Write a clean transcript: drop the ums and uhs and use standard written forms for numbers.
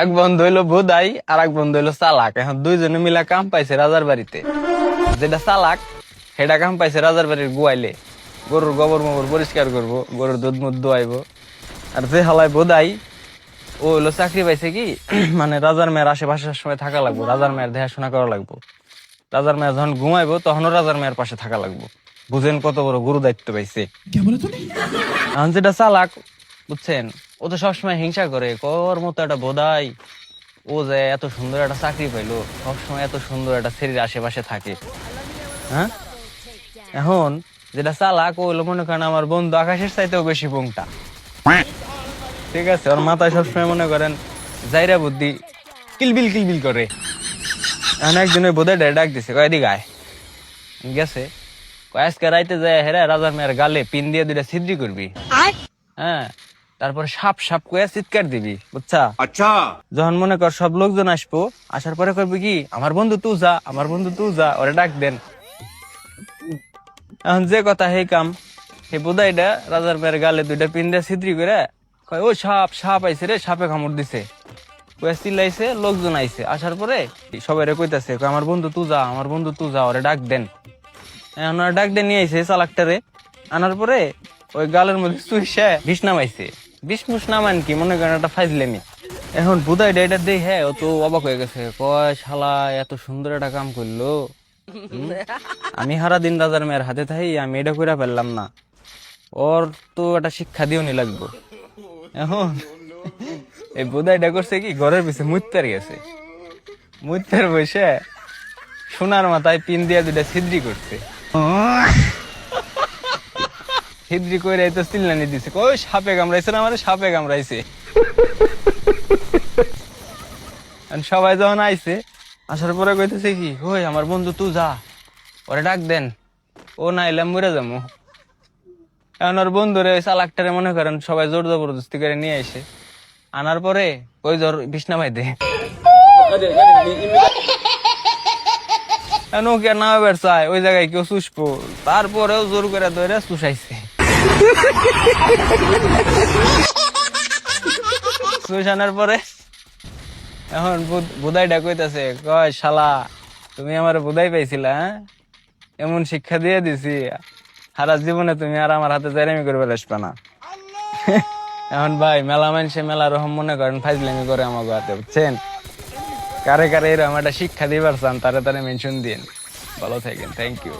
এক বন্ধু হইলো বোধাই আর এক বন্ধু হইলো চালাক। এখন দুইজনে মিলা কাম পাইছে রাজার বাড়িতে। যেটা চালাক সেটা কাম পাইছে রাজার বাড়ির গোয়াইলে, গরুর গোবর মোবর পরিষ্কার করবো, গরুর দুধ মুধ দোয়াইবো। আর যে হালায় বোধাই ও হইলো চাকরি পাইছে কি মানে রাজার মেয়ের আশেপাশে সময় থাকা লাগবো, রাজার মেয়ের দেখাশোনা করা লাগবো। রাজার মেয়ে যখন ঘুমাইবো তখনও রাজার মেয়ের পাশে থাকা লাগবো। বুঝেন কত বড় গুরু দায়িত্ব পাইছে। এখন যেটা চালাক বুঝছেন, ও তো সবসময় হিংসা করে, কর মতো একটা বোধাই ও যে এত সুন্দর একটা চাকরি পাইলো, সবসময় এত সুন্দর একটা ছেলের আশেপাশে থাকে। হ্যাঁ, এখন যেটা চালাক ও হলো মনে করেন আমার বন্ধু আকাশের চাইতেও বেশি পোংটা। ঠিক আছে, ওর মাথায় সবসময় মনে করেন জাইরা বুদ্ধি কিলবিল কিলবিল করে। এখন একদিন ওই বোধাই ডাক দিছে, কয় এদিকে আয়। গেছে, কয় আজকে রাইতে যায় হেরা রাজার মেয়ের গালে পিন দিয়ে দুইটা ছিদ্রি করবি। হ্যাঁ, তারপরে সাপ সাপ কয়ে চিৎকার দিবি, বুঝছা? अच्छा। যখন মনে কর সব লোকজন আসবো, আসার পরে করবি কি, আমার বন্ধু তুই যা, আমার বন্ধু তুই যা, ওরে ডাক দেন। এখন যে কথা হে কাম, হে বোধাইটা রাজার মেয়ের গালে দুইটা পিন দিয়ে ছিদ্রি করে কয় ও সাপ সাপ আইছে রে, সাপে কামড় দিছে। কয়ে চিল্লাইছে, লোকজন আইছে, আসার পরে সবাই রে কইতাছে কয় আমার বন্ধু তুই যা, আমার বন্ধু তুই যা, ওরে ডাক দেন। এখন ওরা ডাক দিয়ে নিয়ে আইছে চালাকটারে। আনার পরে ওই গালের মধ্যে চুইসে বিষ নামাইছে। বিষ মুষ নামান কি মনে করেন একটা ফাইজলেমি। এখন বুধাই এটা দেই, হ্যাঁ ও তো অবাক হয়ে গেছে, কয় শালা এত সুন্দর একটা কাম করলো। আমি সারা দিন রাজার মেয়ের হাতে থাই, আমি এটা করে ফেললাম না, ওর তো একটা শিক্ষা দিও নি লাগবো। এখন এই বুধাইটা করছে কি, ঘরের পিছে মুত্তার গেছে, মুত্তার বসে সোনার মাথায় পিন দিয়ে দুইটা ছিদ্রি করছে। ছিদ্রি করে তো চিল্লানি দিছে, কই সাপে কামড়াইছে না, আমার সাপে কামড়াইছে। সবাই যখন আইছে, আসার পরে কইতেছে কি, ওই আমার বন্ধু তুই যা, ওরে ডাক দেন, ও না এলাম মরে যাবো। এখন ওর বন্ধুরে ওই চালাকটারে মনে করেন সবাই জোর জবরদস্তি করে নিয়ে আসে। আনার পরে ওই জ্বর বিছনা ভাই দে নোকিয়া না বের চায়, ওই জায়গায় কেউ চুষবো, তারপরেও জোর করে ধরে চুষাইছে। চুষানোর পরে এখন বুধাইটা কইতাছে, কয় শালা তুমি আমার বুধাই পাইছিলা, হ্যাঁ এমন শিক্ষা দিয়ে দিছি, সারা জীবনে তুমি আর আমার হাতে জাইরামি করবে আসবে না। এখন ভাই মেলা মানুষে মেলা রকম মনে করেন ফাইজলামি করে আমার হাতে, বুঝছেন? কারে কারে এরকম একটা শিক্ষা দিবার চান তারে তারে মেনশন দিন। ভালো থাকেন, থ্যাংক ইউ।